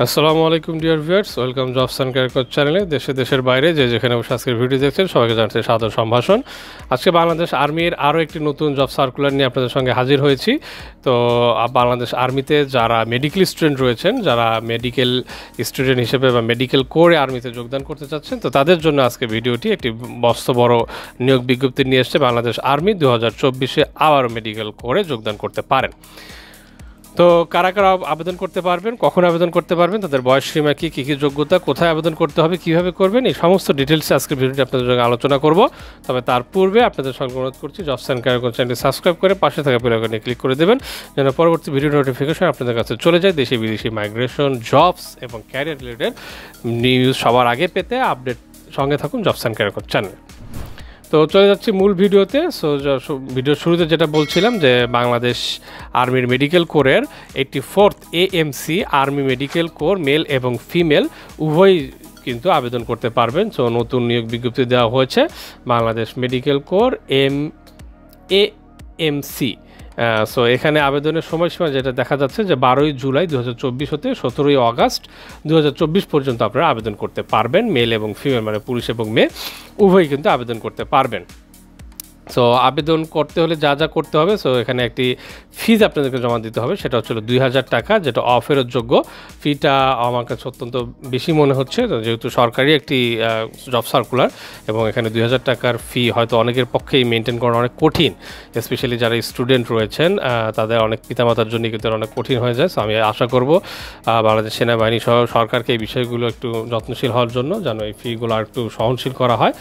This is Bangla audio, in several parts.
আসসালামু আলাইকুম dear viewers, welcome jobs and career চ্যানেলে। দেশের বাইরে যেখানে বসে আজকের ভিডিও দেখছেন সবাইকে জানাচ্ছি সাদর সম্ভাষণ। আজকে বাংলাদেশ আর্মির আরও একটি নতুন জব সার্কুলার নিয়ে আপনাদের সঙ্গে হাজির হয়েছি। তো বাংলাদেশ আর্মিতে যারা মেডিকেল স্টুডেন্ট রয়েছেন, যারা মেডিকেল স্টুডেন্ট হিসেবে বা মেডিকেল কোরে আর্মিতে যোগদান করতে চাচ্ছেন, তো তাদের জন্য আজকে ভিডিওটি একটি মস্ত বড় নিয়োগ বিজ্ঞপ্তি নিয়ে এসছে। বাংলাদেশ আর্মি 2024-এ আবারও মেডিকেল কোরে যোগদান করতে পারেন। তো কারা কারা আবেদন করতে পারবেন, কখন আবেদন করতে পারবেন, তাদের বয়স সীমা কী কী যোগ্যতা, কোথায় আবেদন করতে হবে, কীভাবে করবেন, এই সমস্ত ডিটেলসে আজকের ভিডিওটি আপনাদের সঙ্গে আলোচনা করব। তবে তার পূর্বে আপনাদের সঙ্গে অনুরোধ করছি জবস অ্যান্ড ক্যারিয়ার চ্যানেলটি সাবস্ক্রাইব করে পাশে থাকা বেল আইকনে ক্লিক করে দেবেন, যেন পরবর্তী ভিডিও নোটিফিকেশন আপনাদের কাছে চলে যায়। দেশি বিদেশি মাইগ্রেশন, জবস এবং ক্যারিয়ার রিলেটেড নিউজ সবার আগে পেতে আপডেট সঙ্গে থাকুন জবস অ্যান্ড ক্যারিয়ার চ্যানেল। তো চলে যাচ্ছি মূল ভিডিওতে। ভিডিওর শুরুতে যেটা বলছিলাম যে বাংলাদেশ আর্মির মেডিকেল কোরের 84th AMC army medical corps male এবং ফিমেল উভয়ই কিন্তু আবেদন করতে পারবেন। নতুন নিয়োগ বিজ্ঞপ্তি দেওয়া হয়েছে বাংলাদেশ মেডিকেল কোর AMC। এখানে আবেদনের সময়সীমা যেটা দেখা যাচ্ছে যে 12ই জুলাই 2024 হতে 17ই আগস্ট 2024 পর্যন্ত আপনারা আবেদন করতে পারবেন। মেল এবং ফিমেল মানে পুরুষ এবং মেয়ে উভয়ই কিন্তু আবেদন করতে পারবেন। আবেদন করতে হলে যা যা করতে হবে, এখানে একটি ফিজ আপনাদেরকে জমা দিতে হবে, সেটা হচ্ছিল 2000 টাকা, যেটা অফেরতযোগ্য। ফিটা আমার কাছে অত্যন্ত বেশি মনে হচ্ছে, যেহেতু সরকারি একটি জব সার্কুলার এবং এখানে 2000 টাকার ফি হয়তো অনেকের পক্ষেই মেনটেন করা অনেক কঠিন, স্পেশালি যারা স্টুডেন্ট রয়েছেন তাদের অনেক পিতামাতার জন্য কিন্তু অনেক কঠিন হয়ে যায়। আমি আশা করব বাংলাদেশ সেনাবাহিনী সহ সরকারকে এই বিষয়গুলো একটু যত্নশীল হওয়ার জন্য, যেন এই ফিগুলো আর একটু সহনশীল করা হয়।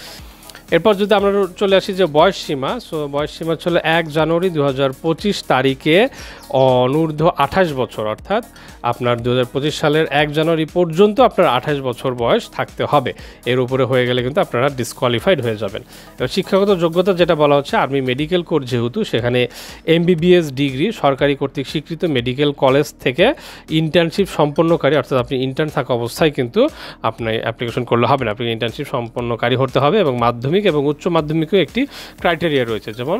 এরপর যদি আমরা চলে আসি যে বয়স সীমা, বয়স সীমা ছিল 1 জানুয়ারি 2025 তারিখে অনূর্ধ্ব 28 বছর, অর্থাৎ আপনার 2025 সালের 1 জানুয়ারি পর্যন্ত আপনার 28 বছর বয়স থাকতে হবে। এর উপরে হয়ে গেলে কিন্তু আপনারা ডিসকোয়ালিফাইড হয়ে যাবেন। এবার শিক্ষাগত যোগ্যতা যেটা বলা হচ্ছে, আর্মি মেডিকেল কোর যেহেতু, সেখানে MBBS ডিগ্রি সরকারি কর্তৃক স্বীকৃত মেডিকেল কলেজ থেকে ইন্টার্নশিপ সম্পন্নকারী, অর্থাৎ আপনি ইন্টার্ন থাকা অবস্থায় কিন্তু আপনি অ্যাপ্লিকেশন করলে হবে না, আপনি ইন্টার্নশিপ সম্পন্নকারী হতে হবে। এবং মাধ্যমিক এবং উচ্চ মাধ্যমিকেও একটি ক্রাইটেরিয়া রয়েছে, যেমন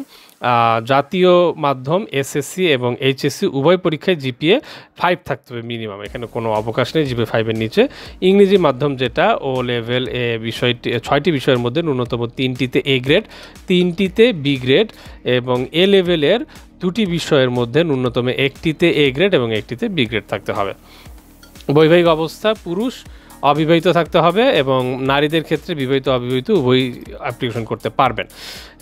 জাতীয় মাধ্যম SSC এবং HSC উভয় পরীক্ষায় GPA 5 থাকতে হবে মিনিমাম, এখানে কোনো অবকাশ নেই GPA 5-এর নিচে। ইংরেজি মাধ্যম যেটা ও লেভেল বিষয়টি 6টি বিষয়ের মধ্যে ন্যূনতম 3টিতে A গ্রেড, 3টিতে B গ্রেড এবং A লেভেলের 2টি বিষয়ের মধ্যে ন্যূনতম 1টিতে A গ্রেড এবং 1টিতে B গ্রেড থাকতে হবে। বৈবাহিক অবস্থা পুরুষ অবিবাহিত থাকতে হবে এবং নারীদের ক্ষেত্রে বিবাহিত অবিবাহিত উভয়ই অ্যাপ্লিকেশন করতে পারবেন।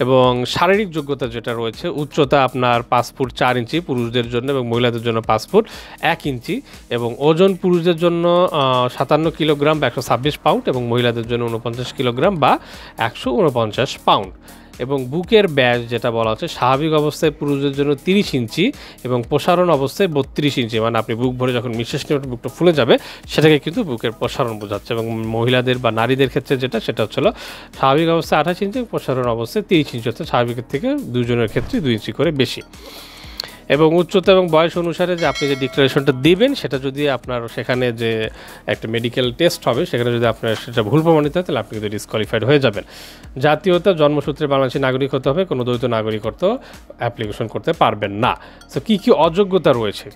এবং শারীরিক যোগ্যতা যেটা রয়েছে, উচ্চতা আপনার 5 ফুট 4 ইঞ্চি পুরুষদের জন্য এবং মহিলাদের জন্য 5 ফুট 1 ইঞ্চি, এবং ওজন পুরুষদের জন্য 57 কিলোগ্রাম বা 126 পাউন্ড এবং মহিলাদের জন্য 49 কিলোগ্রাম বা 149 পাউন্ড। এবং বুকের ব্যাস যেটা বলা হচ্ছে, স্বাভাবিক অবস্থায় পুরুষদের জন্য 30 ইঞ্চি এবং প্রসারণ অবস্থায় 32 ইঞ্চি, মানে আপনি বুক ভরে যখন নিঃশ্বাস নেওয়ার বুকটা ফুলে যাবে সেটাকে কিন্তু বুকের প্রসারণ বোঝাচ্ছে। এবং মহিলাদের বা নারীদের ক্ষেত্রে সেটা হচ্ছিল স্বাভাবিক অবস্থায় 28 ইঞ্চি, প্রসারণ অবস্থায় 30 ইঞ্চি, অর্থাৎ স্বাভাবিকের থেকে দুজনের ক্ষেত্রে 2 ইঞ্চি করে বেশি। এবং উচ্চতা এবং বয়স অনুসারে যে আপনি যে ডিক্লারেশনটা দিবেন, সেটা যদি আপনার সেখানে যে একটা মেডিকেল টেস্ট হবে সেখানে যদি আপনার সেটা ভুল প্রমাণিত হয়, তাহলে আপনি কিন্তু ডিসকোয়ালিফাইড হয়ে যাবেন। জাতীয়তা জন্মসূত্রে বাংলাদেশি নাগরিক হতে হবে, কোনো দ্বৈত নাগরিকত্ব অ্যাপ্লিকেশন করতে পারবেন না। কী কী অযোগ্যতা রয়েছে,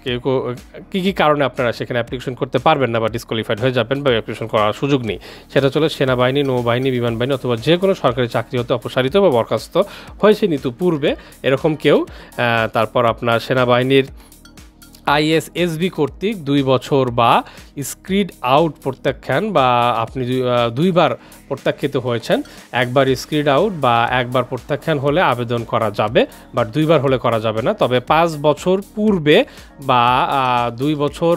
কী কী কারণে আপনারা সেখানে অ্যাপ্লিকেশন করতে পারবেন না বা ডিসকোয়ালিফাইড হয়ে যাবেন বা অ্যাপ্লিকেশন করার সুযোগ নেই, সেটা চলে সেনাবাহিনী, নৌবাহিনী, বিমান বাহিনী অথবা যে কোনো সরকারি চাকরি হতে অপসারিত বা বরখাস্ত হয়েছে নিতু পূর্বে এরকম কেউ। তারপর আপনার সেনাবাহিনীর ISSB কর্তৃক 2 বছর বা স্ক্রিড আউট প্রত্যাখ্যান, বা আপনি 2বার প্রত্যাখ্যাত হয়েছেন, একবার স্ক্রিড আউট বা একবার প্রত্যাখ্যান হলে আবেদন করা যাবে, বা 2বার হলে করা যাবে না। তবে 5 বছর পূর্বে বা 2 বছর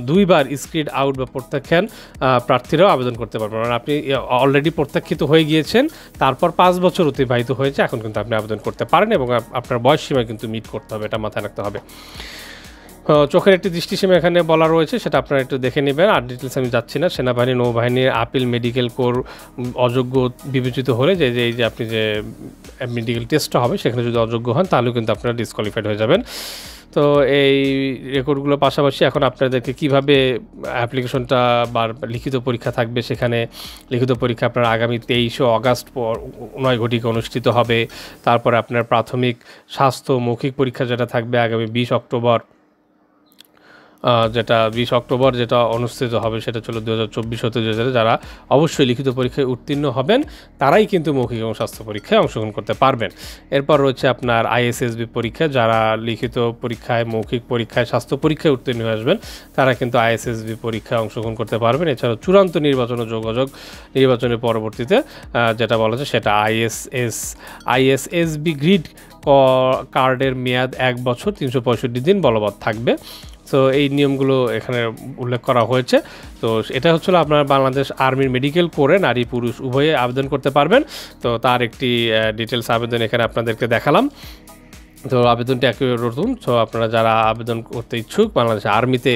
2বার স্ক্রিড আউট বা প্রত্যাখ্যান প্রার্থীরাও আবেদন করতে পারবেন। মানে আপনি অলরেডি প্রত্যাখ্যাত হয়ে গিয়েছেন, তারপর 5 বছর অতিবাহিত হয়েছে, এখন কিন্তু আপনি আবেদন করতে পারেন এবং আপনার বয়স সীমা কিন্তু মিট করতে হবে, এটা মাথায় রাখতে হবে। চোখের একটি দৃষ্টিসীমা এখানে বলা রয়েছে, সেটা আপনারা একটু দেখে নেবেন, আর ডিটেলস আমি যাচ্ছি না। সেনাবাহিনী, নৌবাহিনীর আপিল মেডিকেল কোর অযোগ্য বিবেচিত হলে এই যে আপনি যে মেডিকেল টেস্টটা হবে সেখানে যদি অযোগ্য হন, তাহলেও কিন্তু আপনারা ডিসকোয়ালিফাইড হয়ে যাবেন। তো এই রেকর্ডগুলোর পাশাপাশি এখন আপনাদেরকে কীভাবে অ্যাপ্লিকেশনটা বা লিখিত পরীক্ষা থাকবে, সেখানে লিখিত পরীক্ষা আপনার আগামী 23 আগস্ট 9 ঘটিকা অনুষ্ঠিত হবে। তারপরে আপনার প্রাথমিক স্বাস্থ্য মৌখিক পরীক্ষা যেটা থাকবে আগামী 20 অক্টোবর যেটা 20 অক্টোবর যেটা অনুষ্ঠিত হবে সেটা ছিল 2024 হতে যারা অবশ্যই লিখিত পরীক্ষায় উত্তীর্ণ হবেন তারাই কিন্তু মৌখিক এবং স্বাস্থ্য পরীক্ষায় অংশগ্রহণ করতে পারবেন। এরপর রয়েছে আপনার আইএসএসবি পরীক্ষা, যারা লিখিত পরীক্ষায়, মৌখিক পরীক্ষায়, স্বাস্থ্য পরীক্ষায় উত্তীর্ণ হয়ে আসবেন তারা কিন্তু আইএসএসবি পরীক্ষায় অংশগ্রহণ করতে পারবেন। এছাড়াও চূড়ান্ত নির্বাচন ও যোগাযোগ নির্বাচনের পরবর্তীতে যেটা বলা যায় সেটা আইএসএসবি গ্রিড কার্ডের মেয়াদ 1 বছর 365 দিন বলবৎ থাকবে। তো এই নিয়মগুলো এখানে উল্লেখ করা হয়েছে। তো এটা হচ্ছিল আপনার বাংলাদেশ আর্মির মেডিকেল কোরে নারী পুরুষ উভয়ে আবেদন করতে পারবেন। তো তার একটি ডিটেলস আবেদন এখানে আপনাদেরকে দেখালাম। তো আবেদনটি একেবারে নতুন। তো আপনারা যারা আবেদন করতে ইচ্ছুক, বাংলাদেশ আর্মিতে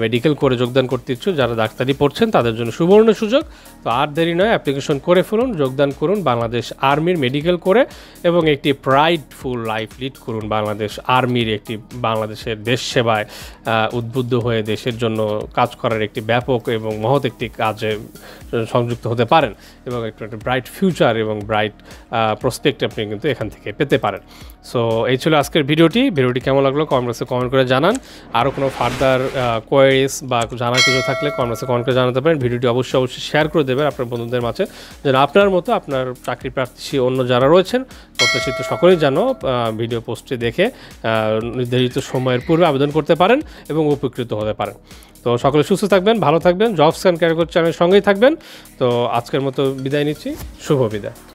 মেডিকেল করে যোগদান করতে ইচ্ছুক, যারা ডাক্তারি পড়ছেন তাদের জন্য সুবর্ণ সুযোগ। তো আর দেরি নয়, অ্যাপ্লিকেশন করে ফেলুন, যোগদান করুন বাংলাদেশ আর্মির মেডিকেল করে এবং একটি প্রাইডফুল লাইফ লিড করুন। বাংলাদেশ আর্মির একটি বাংলাদেশের দেশ সেবায় উদ্বুদ্ধ হয়ে দেশের জন্য কাজ করার একটি ব্যাপক এবং মহৎ একটি কাজে সংযুক্ত হতে পারেন এবং একটা ব্রাইট ফিউচার এবং ব্রাইট প্রসপেক্ট আপনি কিন্তু এখান থেকে পেতে পারেন। সো এই ছিল আজকের ভিডিওটি কেমন লাগলো কমেন্ট বক্সে কমেন্ট করে জানান। আরও কোনো ফার্দার কোয়েরিজ বা জানার কিছু থাকলে কমেন্ট বক্সে কমেন্ট করে জানাতে পারেন। ভিডিওটি অবশ্যই শেয়ার করে দেবেন আপনার বন্ধুদের মাঝে, যেন আপনার মতো আপনার চাকরি প্রার্থী অন্য যারা রয়েছেন প্রত্যাশিত সকলেই যেন ভিডিও পোস্টটি দেখে নির্ধারিত সময়ের পূর্বে আবেদন করতে পারেন এবং উপকৃত হতে পারেন। তো সকলে সুস্থ থাকবেন, ভালো থাকবেন, জবস অ্যান্ড ক্যারিয়ার চ্যানেলের সঙ্গেই থাকবেন। তো আজকের মতো বিদায় নিচ্ছি, শুভ বিদায়।